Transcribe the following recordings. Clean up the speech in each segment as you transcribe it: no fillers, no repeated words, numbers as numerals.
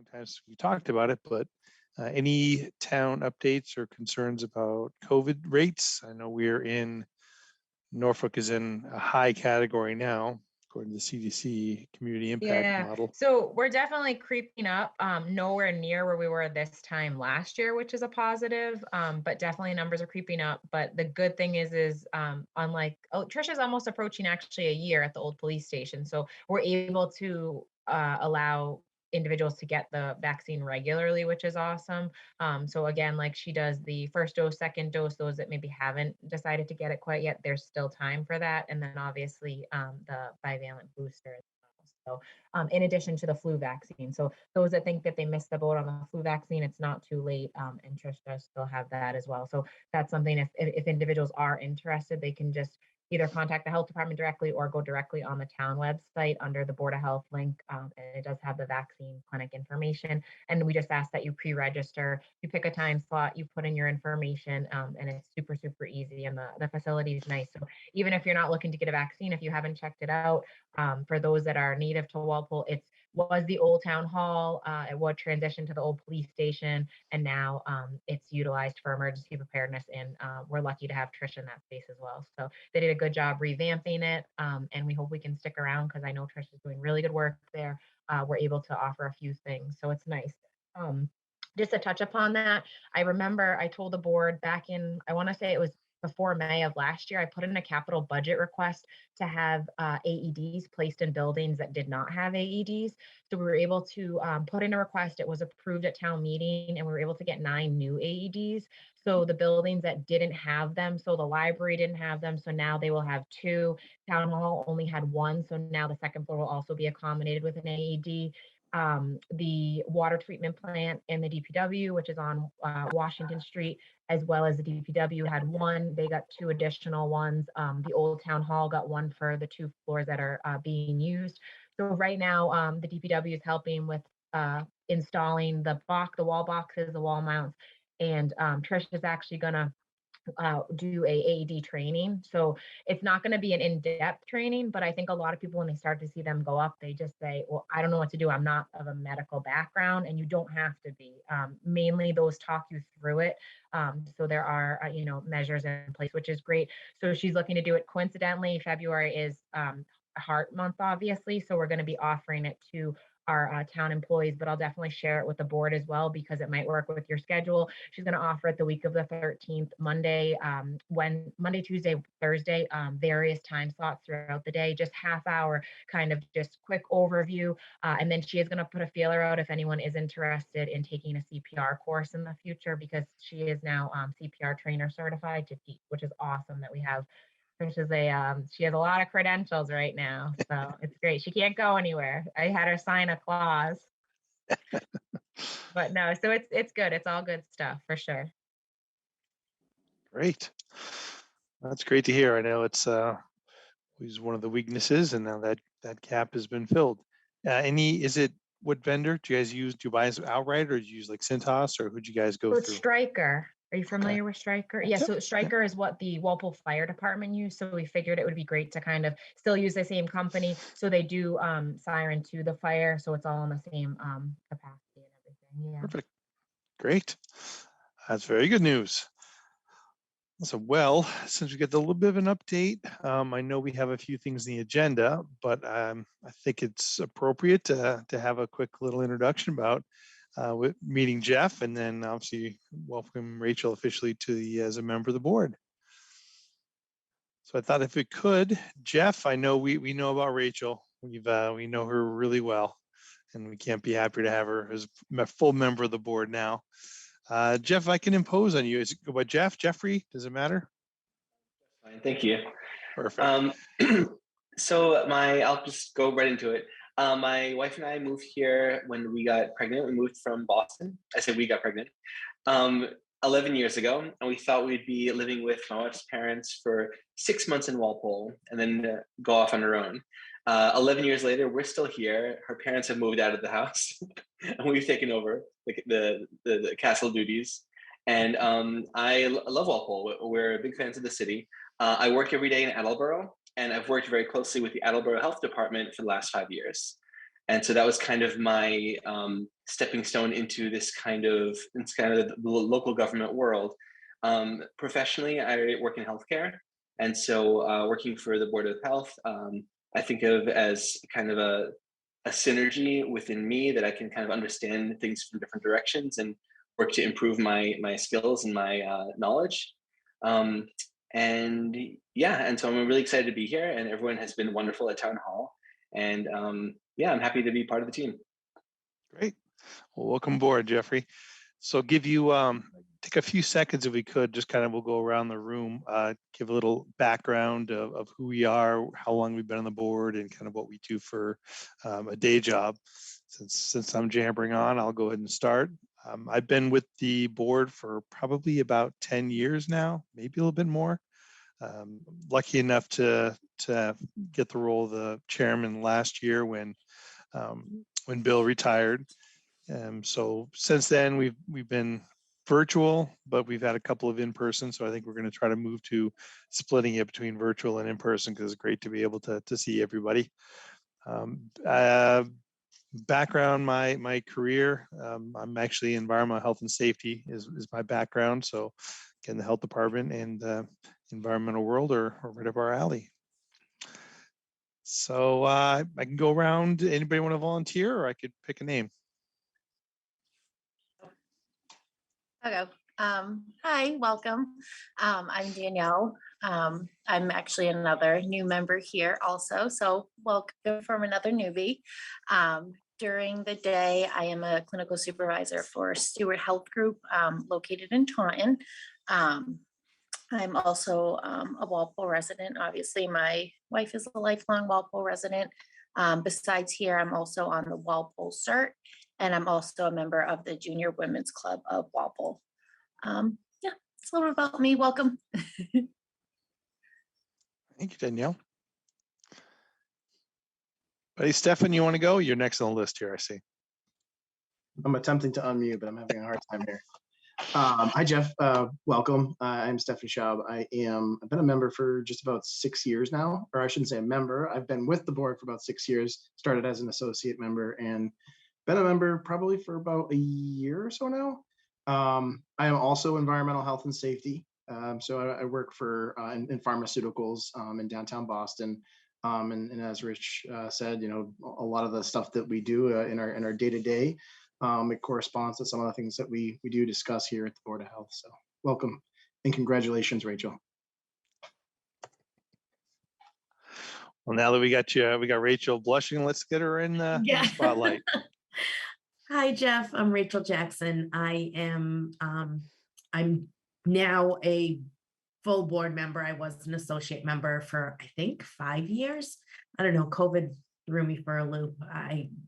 long time since we talked about it, but any town updates or concerns about COVID rates? I know Norfolk is in a high category now, according to the CDC community impact Yeah, model. so we're definitely creeping up, nowhere near where we were this time last year, which is a positive, but definitely numbers are creeping up. But the good thing is unlike, Trisha's almost approaching actually a year at the old police station, so we're able to allow individuals to get the vaccine regularly, which is awesome. So again, like she does the first dose, second dose, those that maybe haven't decided to get it quite yet, there's still time for that. And then obviously the bivalent booster as well. So in addition to the flu vaccine. So those that think that they missed the boat on the flu vaccine, it's not too late. And Trish does still have that as well. So that's something if individuals are interested, they can just either contact the health department directly or go directly on the town website under the Board of Health link. And it does have the vaccine clinic information. And we just ask that you pre-register. You pick a time slot, you put in your information, and it's super, super easy. And the facility is nice. So even if you're not looking to get a vaccine, if you haven't checked it out, for those that are native to Walpole, it was the old town hall. It would transition to the old police station, and now it's utilized for emergency preparedness. And we're lucky to have Trish in that space as well. So they did a good job revamping it, and we hope we can stick around because I know Trish is doing really good work there. We're able to offer a few things, so it's nice. Just to touch upon that, I remember I told the board back in, I want to say it was before May of last year, I put in a capital budget request to have AEDs placed in buildings that did not have AEDs. So we were able to put in a request. It was approved at town meeting, and we were able to get 9 new AEDs. So the buildings that didn't have them, so the library didn't have them, so now they will have 2. Town hall only had 1, so now the second floor will also be accommodated with an AED. The water treatment plant in the DPW, which is on Washington Street, as well as the DPW had 1. They got 2 additional ones. The old town hall got 1 for the 2 floors that are being used. So right now, the DPW is helping with installing the wall boxes, the wall mounts, and Trish is actually gonna do a AED training. So it's not going to be an in-depth training, but I think a lot of people, when they start to see them go up, they just say, well, I don't know what to do. I'm not of a medical background, and you don't have to be. Mainly those talk you through it. So there are, measures in place, which is great. So she's looking to do it. Coincidentally, February is Heart Month, obviously. So we're going to be offering it to our town employees, but I'll definitely share it with the board as well because it might work with your schedule. She's going to offer it the week of the 13th, Monday, Tuesday, Thursday, various time slots throughout the day, just half hour, kind of just quick overview. And then she is going to put a feeler out if anyone is interested in taking a CPR course in the future, because she is now CPR trainer certified to teach, which is awesome that we have. She has a lot of credentials right now, so it's great. She can't go anywhere. I had her sign a clause, but no, so it's good. It's all good stuff for sure. Great. That's great to hear. I know it's was one of the weaknesses, and now that gap has been filled. What vendor do you guys use? Do you buy outright, or do you use like Cintas, or who'd you guys go It's through? Stryker. Are you familiar with Stryker? Yeah, so Stryker is what the Walpole Fire Department used. So we figured it would be great to kind of still use the same company. So they do siren to the fire. So it's all in the same capacity and everything. Yeah. Perfect. Great. That's very good news. So, well, since we get a little bit of an update, I know we have a few things in the agenda, but I think it's appropriate to have a quick little introduction about with meeting Jeff, and then obviously welcome Rachel officially as a member of the board. So I thought if we could, Jeff, I know we know about Rachel. We know her really well, and we can't be happier to have her as a full member of the board now. Jeff, I can impose on you. Is it go by Jeff, Jeffrey? Does it matter? Fine, thank you. Perfect. I'll just go right into it. My wife and I moved here when we got pregnant. We moved from Boston. I said we got pregnant 11 years ago, and we thought we'd be living with my wife's parents for 6 months in Walpole and then go off on our own. 11 years later, we're still here. Her parents have moved out of the house, and we've taken over the castle duties. And I love Walpole. We're big fans of the city. I work every day in Attleboro, and I've worked very closely with the Attleboro Health Department for the last 5 years. And so that was kind of my stepping stone into the local government world. Professionally, I work in healthcare. And so working for the Board of Health, I think of as kind of a synergy within me that I can kind of understand things from different directions and work to improve my skills and my knowledge. Um, and yeah, and so I'm really excited to be here, and everyone has been wonderful at Town Hall. And yeah, I'm happy to be part of the team. Great. Well, welcome aboard, Jeffrey. So give you take a few seconds if we could, just kind of we'll go around the room, give a little background of who we are, how long we've been on the board, and kind of what we do for a day job. Since I'm jabbering on, I'll go ahead and start. I've been with the board for probably about 10 years now, maybe a little bit more. Lucky enough to get the role of the chairman last year when Bill retired. So since then we've been virtual, but we've had a couple of in-person. So I think we're going to try to move to splitting it between virtual and in-person because it's great to be able to see everybody. Background, my career, I'm actually environmental health and safety is my background. So again, the health department and environmental world are right up our alley. So I can go around. Anybody want to volunteer, or I could pick a name? I'll go. Hi, welcome. I'm Danielle. I'm actually another new member here also, so welcome from another newbie. During the day, I am a clinical supervisor for Stewart Health Group located in Taunton. I'm also a Walpole resident. Obviously, my wife is a lifelong Walpole resident. Besides here, I'm also on the Walpole CERT, and I'm also a member of the Junior Women's Club of Walpole. Yeah, it's a little bit about me. Welcome. Thank you, Danielle. Buddy, Stefan, you want to go? You're next on the list here, I see. I'm attempting to unmute, but I'm having a hard time here. Hi, Jeff. Welcome. I'm Stefan Schaub. I've been a member for just about 6 years now, or I shouldn't say a member. I've been with the board for about 6 years, started as an associate member and been a member probably for about a year or so now. I am also environmental health and safety. So I work for in pharmaceuticals in downtown Boston. And as Rich said, a lot of the stuff that we do in our day-to-day, it corresponds to some of the things that we do discuss here at the Board of Health. So welcome and congratulations, Rachel. Well, now that we got Rachel blushing, let's get her in the spotlight. Hi, Jeff. I'm Rachel Jackson. I'm now a full board member. I was an associate member for, I think, 5 years. I don't know, COVID threw me for a loop.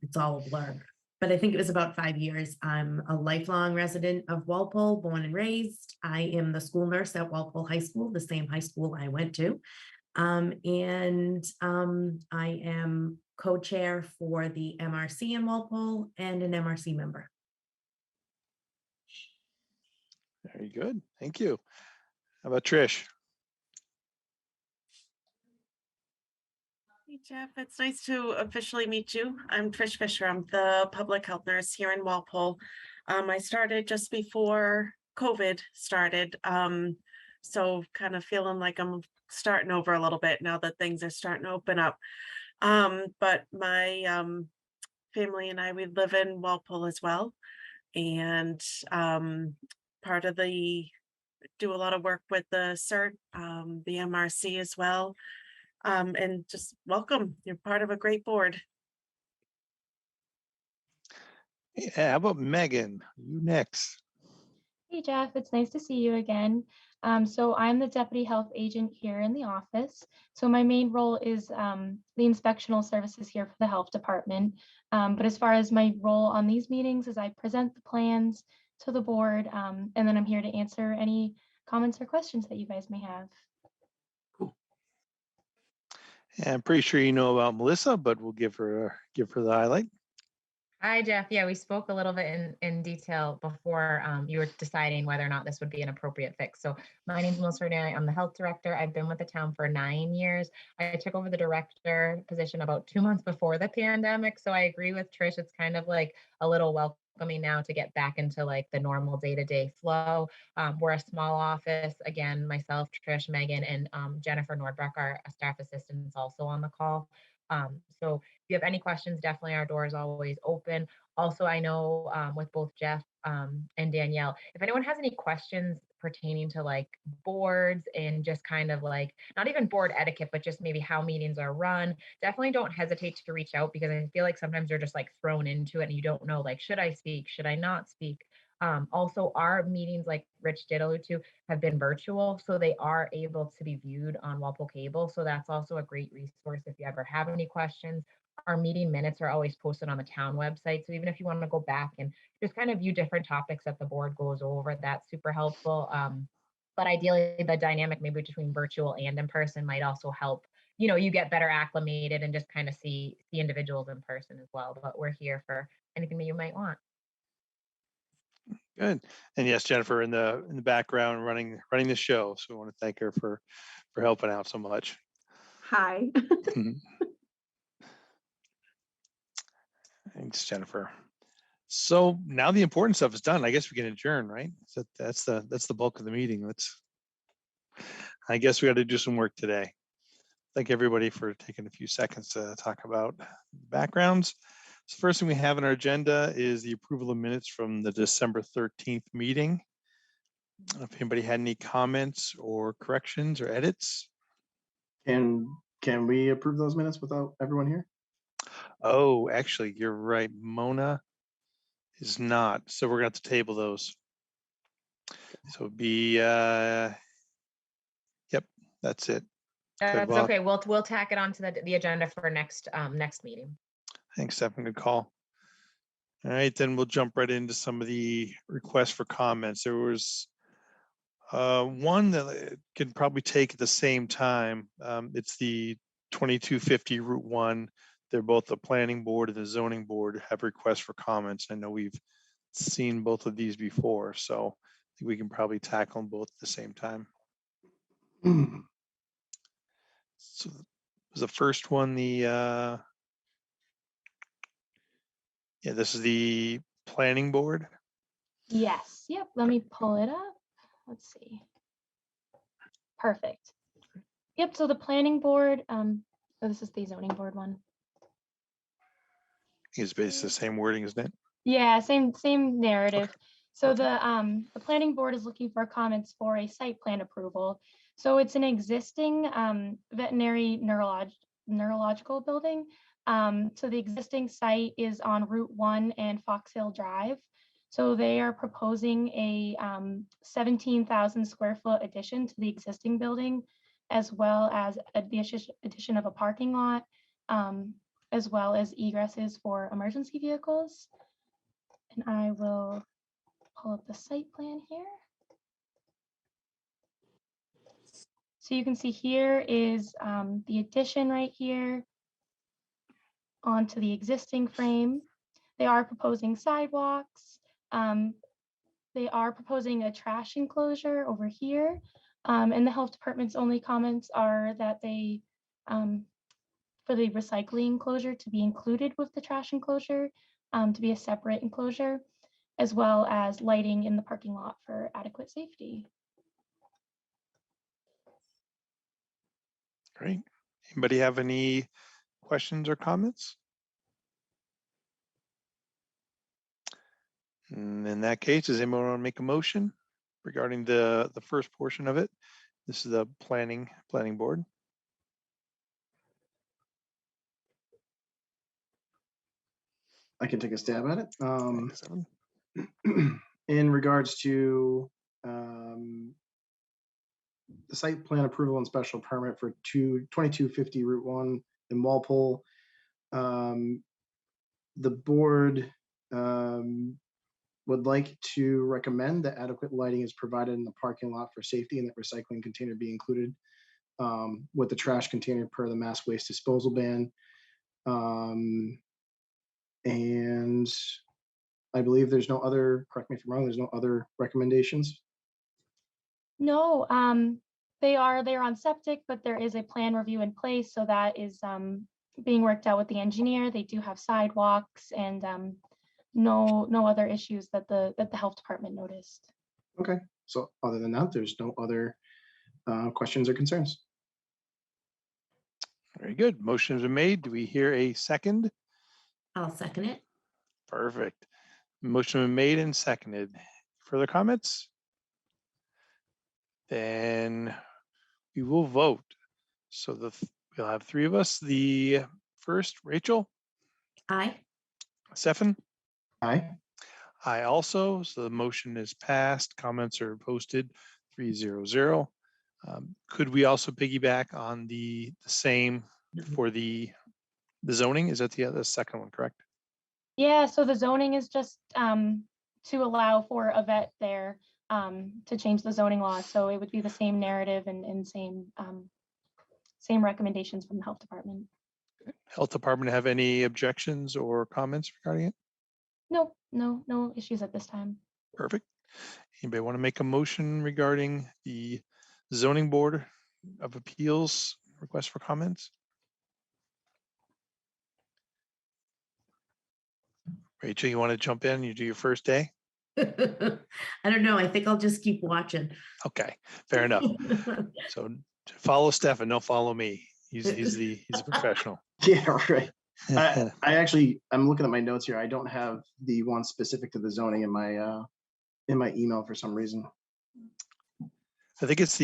It's all a blur, but I think it was about 5 years. I'm a lifelong resident of Walpole, born and raised. I am the school nurse at Walpole High School, the same high school I went to. I am co-chair for the MRC in Walpole and an MRC member. Very good. Thank you. How about Trish? Hey, Jeff, it's nice to officially meet you. I'm Trish Fisher. I'm the public health nurse here in Walpole. I started just before COVID started. So kind of feeling like I'm starting over a little bit now that things are starting to open up. But my family and I, we live in Walpole as well. And do a lot of work with the CERT, the MRC as well. And just welcome. You're part of a great board. Yeah, how about Megan? You next. Hey, Jeff, it's nice to see you again. So I'm the deputy health agent here in the office. So my main role is the inspectional services here for the health department. But as far as my role on these meetings is I present the plans to the board, and then I'm here to answer any comments or questions that you guys may have. Cool. And I'm pretty sure you know about Melissa, but we'll give her the highlight. Hi, Jeff. Yeah, we spoke a little bit in detail before you were deciding whether or not this would be an appropriate fix. So my name is Melissa Renee. I'm the health director. I've been with the town for 9 years. I took over the director position about 2 months before the pandemic. So I agree with Trish. It's kind of like a little welcoming now to get back into like the normal day-to-day flow. We're a small office. Again, myself, Trish, Megan, and Jennifer Nordbrock, our staff assistants, also on the call. So if you have any questions, definitely our door is always open. Also, I know with both Jeff and Danielle, if anyone has any questions pertaining to like boards and just kind of like not even board etiquette, but just maybe how meetings are run, definitely don't hesitate to reach out because I feel like sometimes you're just like thrown into it and you don't know like, should I speak? Should I not speak? Also, our meetings, like Rich did allude to, have been virtual, so they are able to be viewed on Walpole Cable. So that's also a great resource if you ever have any questions. Our meeting minutes are always posted on the town website. So even if you want to go back and just kind of view different topics that the board goes over, that's super helpful. But ideally, the dynamic maybe between virtual and in person might also help. You know, you get better acclimated and just kind of see individuals in person as well. But we're here for anything that you might want. Good. And yes, Jennifer in the background running the show. So we want to thank her for helping out so much. Hi. Mhm. Thanks, Jennifer. So now the important stuff is done. I guess we can adjourn, right? So that's the bulk of the meeting. I guess we got to do some work today. Thank everybody for taking a few seconds to talk about backgrounds. So first thing we have on our agenda is the approval of minutes from the December 13th meeting. If anybody had any comments or corrections or edits. Can we approve those minutes without everyone here? Oh, actually, you're right. Mona is not. So we're going to have to table those. So it'd be, yep, that's it. That's well- okay. We'll tack it onto the agenda for next meeting. Thanks, Stephen. Good call. All right, then we'll jump right into some of the requests for comments. There was one that could probably take at the same time. It's the 2250 Route 1. They're both the planning board and the zoning board have requests for comments. I know we've seen both of these before, so I think we can probably tackle them both at the same time. So was the first one the yeah, this is the planning board. Yes, yep, let me pull it up. Let's see. Perfect. Yep, so the planning board, oh, this is the zoning board one. Is basically the same wording, isn't it? Yeah, same narrative. So the planning board is looking for comments for a site plan approval. So it's an existing veterinary neurological building. So the existing site is on Route 1 and Fox Hill Drive. So they are proposing a 17,000 square foot addition to the existing building, as well as the addition of a parking lot, as well as egresses for emergency vehicles. And I will pull up the site plan here. So you can see here is the addition right here onto the existing frame. They are proposing sidewalks. They are proposing a trash enclosure over here. And the health department's only comments are that they, for the recycling enclosure to be included with the trash enclosure, to be a separate enclosure, as well as lighting in the parking lot for adequate safety. Great. Anybody have any questions or comments? And in that case, does anyone want to make a motion regarding the first portion of it? This is the planning board. I can take a stab at it. Thanks, In regards to the site plan approval and special permit for 2250 Route 1 in Walpole, the board would like to recommend that adequate lighting is provided in the parking lot for safety and that recycling container be included with the trash container per the mass waste disposal ban. And I believe there's no other, correct me if I'm wrong, there's no other recommendations. No, they're on septic, but there is a plan review in place, so that is being worked out with the engineer. They do have sidewalks and no other issues that the health department noticed. Okay, so other than that, there's no other questions or concerns. Very good. Motion has been made. Do we hear a second? I'll second it. Perfect. Motion been made and seconded. Further comments? Then we will vote. So we'll have three of us. The first, Rachel, Aye. Stefan, Aye. I also. So the motion is passed. Comments are posted 300. Could we also piggyback on the same for the zoning? Is that the second one, correct? Yeah, so the zoning is just to allow for a vet there to change the zoning law. So it would be the same narrative and same recommendations from the health department. Health department have any objections or comments regarding it? No issues at this time. Perfect. Anybody want to make a motion regarding the zoning board of appeals request for comments? Rachel, you want to jump in? You do your first day? I don't know. I think I'll just keep watching. Okay, fair enough. So follow Stefan, don't follow me. He's a professional. Yeah, right. I'm looking at my notes here. I don't have the one specific to the zoning in my email for some reason. I think it's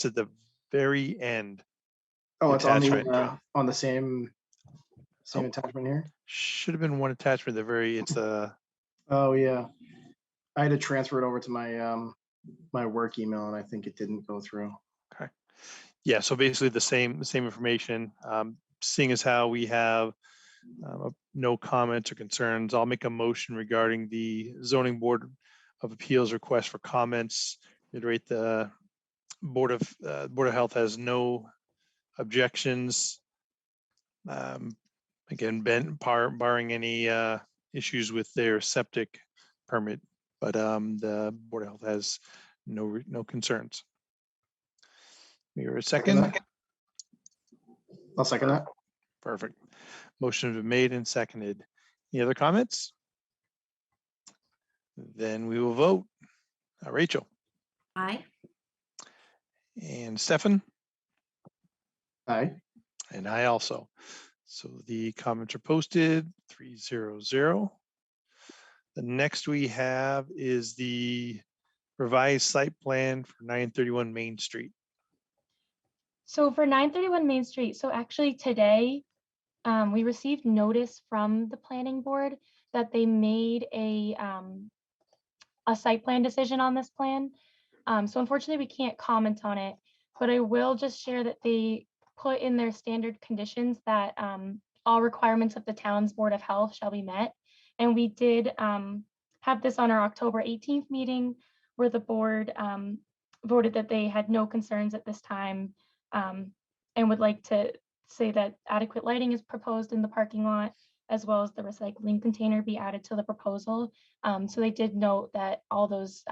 at the very end. Oh, it's Attachment. on the same Oh. attachment here. Should have been one attachment. It's the Oh yeah, I had to transfer it over to my my work email, and I think it didn't go through. yeah. So basically the same information. Seeing as how we have no comments or concerns, I'll make a motion regarding the zoning board of appeals request for comments. Reiterate the board of health has no objections. Again, barring any issues with their septic permit, but the board of health has no concerns. You're a second. I'll second that. Perfect. Motion has been made and seconded. Any other comments? Then we will vote. Rachel Aye. and Stefan, Aye. and I also. So the comments are posted 300. The next we have is the revised site plan for 931 Main Street. So for 931 Main Street, so actually today, we received notice from the planning board that they made a site plan decision on this plan. So unfortunately, we can't comment on it, but I will just share that they put in their standard conditions that all requirements of the town's Board of Health shall be met. And we did have this on our October 18th meeting where the board voted that they had no concerns at this time and would like to say that adequate lighting is proposed in the parking lot, as well as the recycling container be added to the proposal. So they did note that all those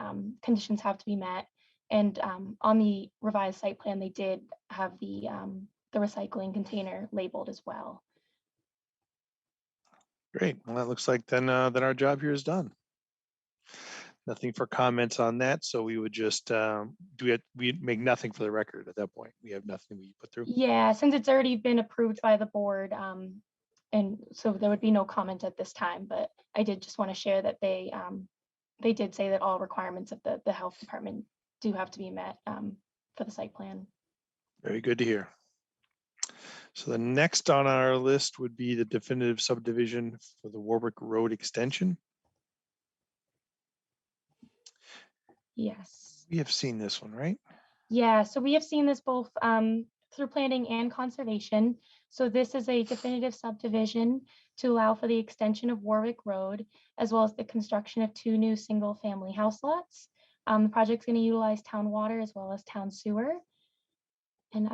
conditions have to be met. And on the revised site plan, they did have the recycling container labeled as well. Great. Well, that looks like then our job here is done. Nothing for comments on that. So we would just we make nothing for the record at that point. We have nothing we put through. Yeah, since it's already been approved by the board, and so there would be no comment at this time. But I did just want to share that they did say that all requirements of the health department do have to be met for the site plan. Very good to hear. So the next on our list would be the definitive subdivision for the Warwick Road extension. Yes. We have seen this one, right? Yeah, so we have seen this both through planning and conservation. So this is a definitive subdivision to allow for the extension of Warwick Road, as well as the construction of 2 new single-family house lots. The project's going to utilize town water as well as town sewer. And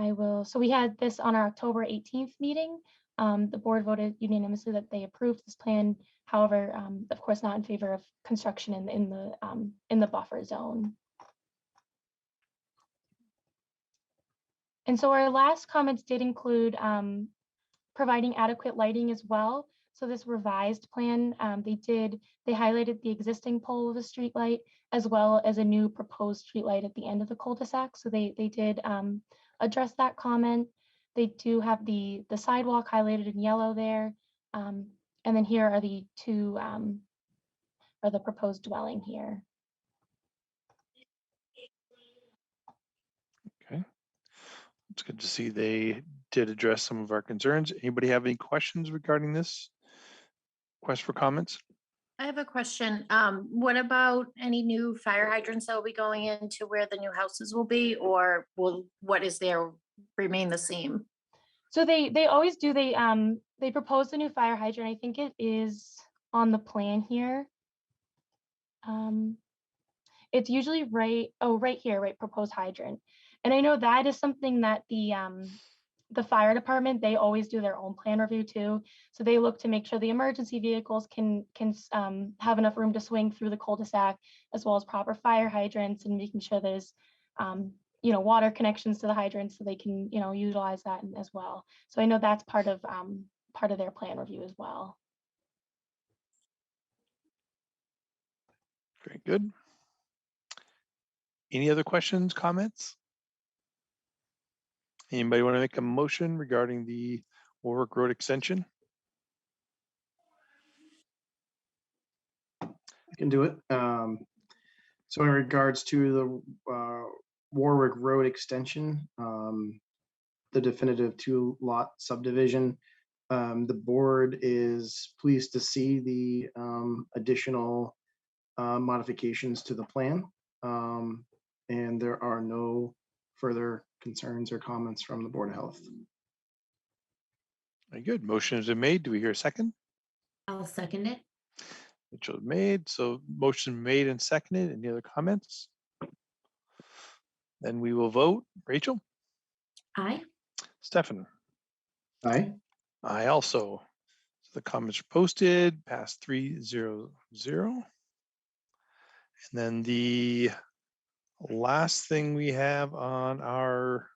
so we had this on our October 18th meeting The board voted unanimously that they approved this plan. However, of course, not in favor of construction in the buffer zone. And so our last comments did include providing adequate lighting as well. So this revised plan, they highlighted the existing pole of a street light as well as a new proposed street light at the end of the cul-de-sac. So they did address that comment. They do have the sidewalk highlighted in yellow there. And then here are the two, or the proposed dwelling here. Okay. It's good to see they did address some of our concerns. Anybody have any questions regarding this? Request for comments? I have a question. What about any new fire hydrants that will be going into where the new houses will be, or will what is there remain the same? So they always do, they proposed a new fire hydrant. I think it is on the plan here. It's usually right here, right, proposed hydrant. And I know that is something that the fire department, they always do their own plan review too. So they look to make sure the emergency vehicles can have enough room to swing through the cul-de-sac, as well as proper fire hydrants, and making sure there's water connections to the hydrants so they can utilize that as well. So I know that's part of their plan review as well. Very good. Any other questions, comments? Anybody want to make a motion regarding the Warwick Road extension? I can do it. So in regards to the Warwick Road extension, the definitive 2-lot subdivision, the board is pleased to see the additional modifications to the plan. And there are no further concerns or comments from the Board of Health. Very good. Motion has been made. Do we hear a second? I'll second it. Rachel made. So motion made and seconded. Any other comments? Then we will vote. Rachel? Aye. Stefan? Aye. I also. So the comments are posted, passed 3-0-0. And then the last thing we have on our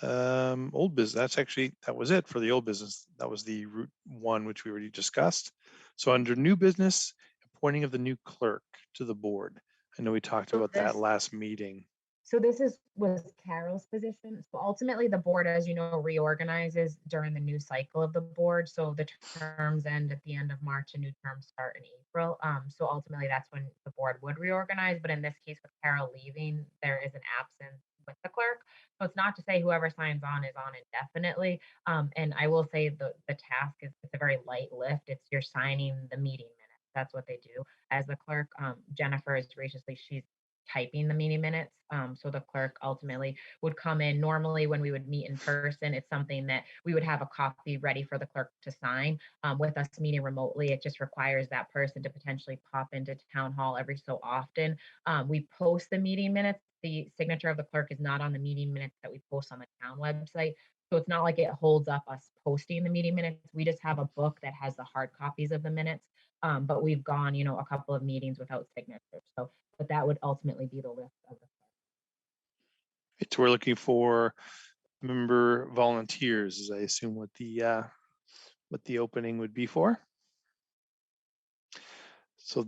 old business, that was it for the old business. That was the Route 1, which we already discussed. So under new business, appointing of the new clerk to the board. I know we talked about that last meeting. So this was Carol's position. So ultimately, the board, as you know, reorganizes during the new cycle of the board. So the terms end at the end of March and new terms start in April. So ultimately, that's when the board would reorganize. But in this case, with Carol leaving, there is an absence with the clerk. So it's not to say whoever signs on is on indefinitely. And I will say the task is, it's a very light lift. It's you're signing the meeting minutes. That's what they do. As the clerk, Jennifer is graciously, she's typing the meeting minutes. So the clerk ultimately would come in. Normally when we would meet in person, it's something that we would have a copy ready for the clerk to sign. With us meeting remotely, it just requires that person to potentially pop into town hall every so often. We post the meeting minutes. The signature of the clerk is not on the meeting minutes that we post on the town website. So it's not like it holds up us posting the meeting minutes. We just have a book that has the hard copies of the minutes. But we've gone, a couple of meetings without signatures. So, but that would ultimately be the list of the. So we're looking for member volunteers, as I assume what the opening would be for. So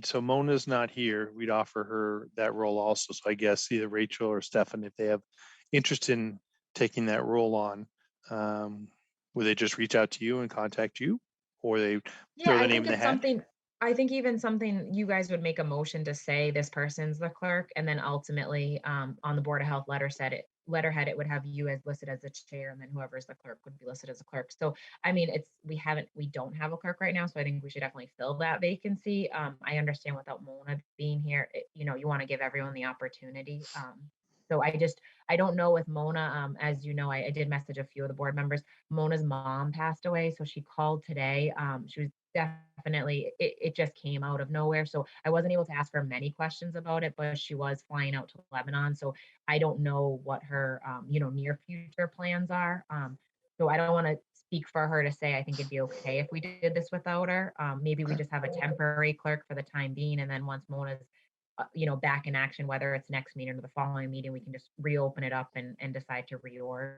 so Mona's not here. We'd offer her that role also. So I guess either Rachel or Stefan, if they have interest in taking that role on, would they just reach out to you and contact you, or they throw the name in the hat? I think even something you guys would make a motion to say this person's the clerk, and then ultimately on the Board of Health letterhead, it would have you as listed as the chair, and then whoever's the clerk would be listed as a clerk. So I mean, we don't have a clerk right now, so I think we should definitely fill that vacancy. I understand without Mona being here, you want to give everyone the opportunity. So I don't know with Mona, as you know, I did message a few of the board members. Mona's mom passed away, so she called today. She was definitely, it just came out of nowhere. So I wasn't able to ask her many questions about it, but she was flying out to Lebanon. So I don't know what her, near future plans are. So I don't want to speak for her to say I think it'd be okay if we did this without her. Maybe we Okay. just have a temporary clerk for the time being, and then once Mona's, back in action, whether it's next meeting or the following meeting, we can just reopen it up and decide to reorg.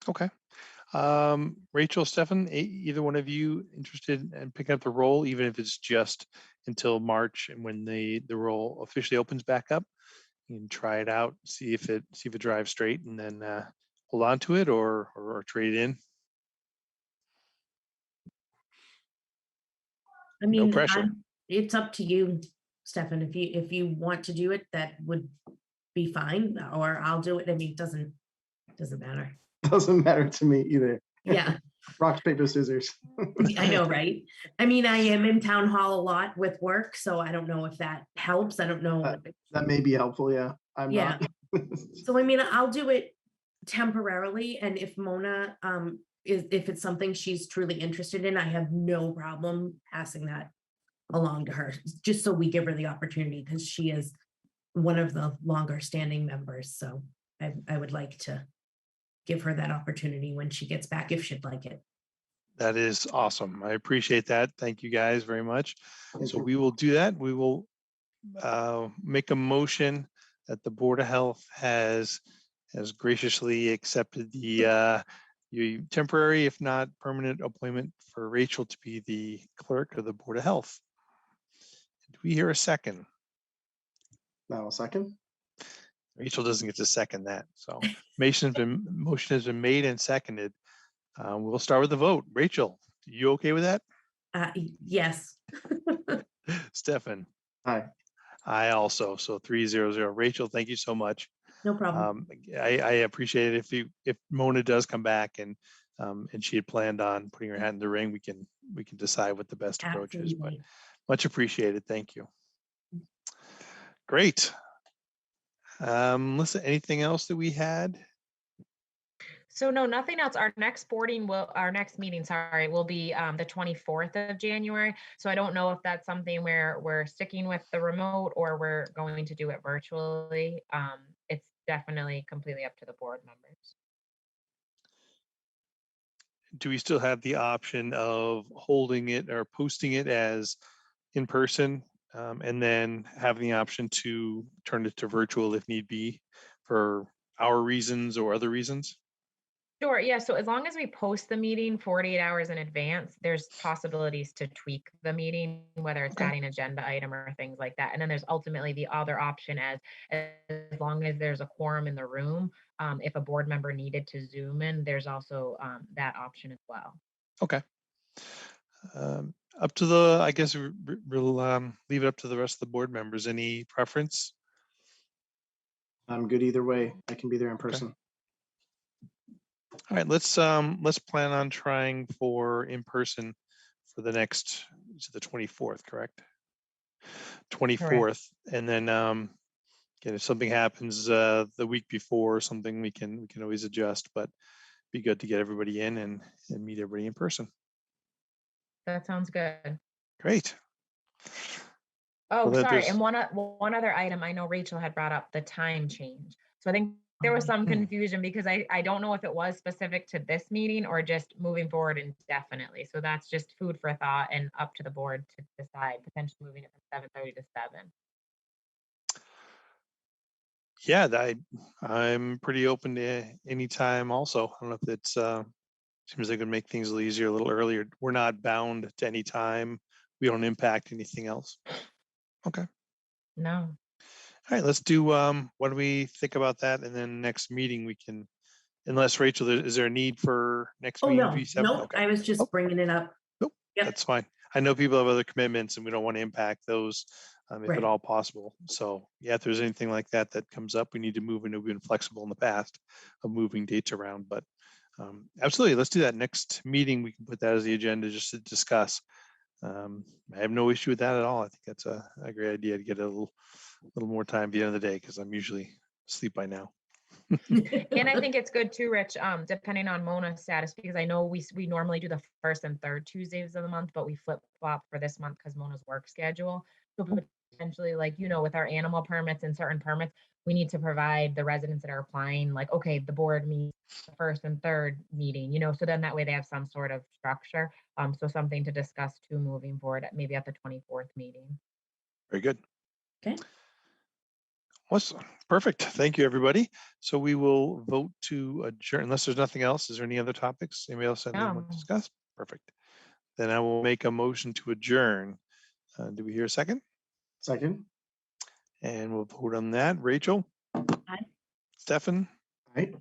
Okay. Rachel, Stefan, either one of you interested in picking up the role, even if it's just until March and when the role officially opens back up? You can try it out, see if it drives straight, and then hold on to it or trade it in. I No mean, pressure. it's up to you, Stefan. If you want to do it, that would be fine, or I'll do it. I mean, it doesn't matter. Doesn't matter to me either. Yeah, Rock, paper, scissors. I know, right? I mean, I am in town hall a lot with work, so I don't know if that helps. I don't know. That may be helpful, yeah. I'm Yeah. not. So I mean, I'll do it temporarily, and if Mona if it's something she's truly interested in, I have no problem passing that along to her, just so we give her the opportunity, because she is one of the longer standing members. So I would like to give her that opportunity when she gets back, if she'd like it. That is awesome. I appreciate that. Thank you guys very much. Thank So you. we will do that. We will make a motion that the Board of Health has graciously accepted the temporary, if not permanent, appointment for Rachel to be the clerk of the Board of Health. Do we hear a second? Now, a second. Rachel doesn't get to second that. So motion has been made and seconded. We'll start with the vote. Rachel, you okay with that? Yes. Stefan? Hi. I also. So 3-0-0. Rachel, thank you so much. No problem. I appreciate it. If Mona does come back and she had planned on putting her hat in the ring, we can decide what the best approach is. But Absolutely. much appreciated. Thank you. Great. Listen, anything else that we had? So no, nothing else. Our next meeting, sorry, will be the 24th of January. So I don't know if that's something where we're sticking with the remote or we're going to do it virtually. It's definitely completely up to the board members. Do we still have the option of holding it or posting it as in person, and then having the option to turn it to virtual if need be for our reasons or other reasons? Sure, yeah, so as long as we post the meeting 48 hours in advance, there's possibilities to tweak the meeting, whether it's Okay. adding agenda item or things like that. And then there's ultimately the other option as long as there's a quorum in the room, if a board member needed to Zoom in, there's also that option as well. Okay. Up to the, I guess we'll leave it up to the rest of the board members. Any preference? I'm good either way. I can be there in person. All right, let's plan on trying for in person for the next, the 24th, correct? 24th, and then again, if something happens the week before or something, we can always adjust, but be good to get everybody in and meet everybody in person. That sounds good. Great. Oh, Well, sorry. there's- And one other item, I know Rachel had brought up the time change. So I think there was some confusion because I don't know if it was specific to this meeting or just moving forward indefinitely. So that's just food for thought and up to the board to decide, potentially moving it from 7:30 to 7. Yeah, I'm pretty open to any time also. I don't know if it's seems like it would make things a little easier, a little earlier. We're not bound to any time. We don't impact anything else. Okay. No. All right, let's do what do we think about that? And then next meeting we can, unless Rachel, is there a need for next Oh, meeting no, to be 7? nope. Okay. I was just Oh. bringing it up. Nope, Yep. that's fine. I know people have other commitments and we don't want to impact those if Right. at all possible. So yeah, if there's anything like that comes up, we need to move, and we've been flexible in the past of moving dates around, but absolutely, let's do that. Next meeting, we can put that as the agenda just to discuss. I have no issue with that at all. I think that's a great idea to get a little more time at the end of the day, because I'm usually asleep by now. And I think it's good too, Rich, depending on Mona's status, because I know we normally do the first and third Tuesdays of the month, but we flip flop for this month because Mona's work schedule. So potentially, like, with our animal permits and certain permits, we need to provide the residents that are applying, like, okay, the board meets the first and third meeting, so then that way they have some sort of structure. So something to discuss too moving forward, maybe at the 24th meeting. Very good. Okay. Awesome. Perfect. Thank you, everybody. So we will vote to adjourn unless there's nothing else. Is there any other topics? Anybody else have anything to No. discuss? Perfect. Then I will make a motion to adjourn. Do we hear a second? Second. And we'll vote on that. Rachel? Aye. Stefan? Aye.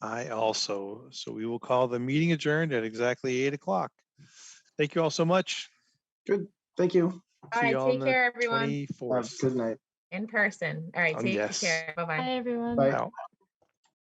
I also. So we will call the meeting adjourned at exactly 8 o'clock. Thank you all so much. Good. Thank you. All See right, you on take the care, everyone. 24th. Good night. In person. All right, take Yes. care. Bye-bye. Hi, everyone. Bye. Out.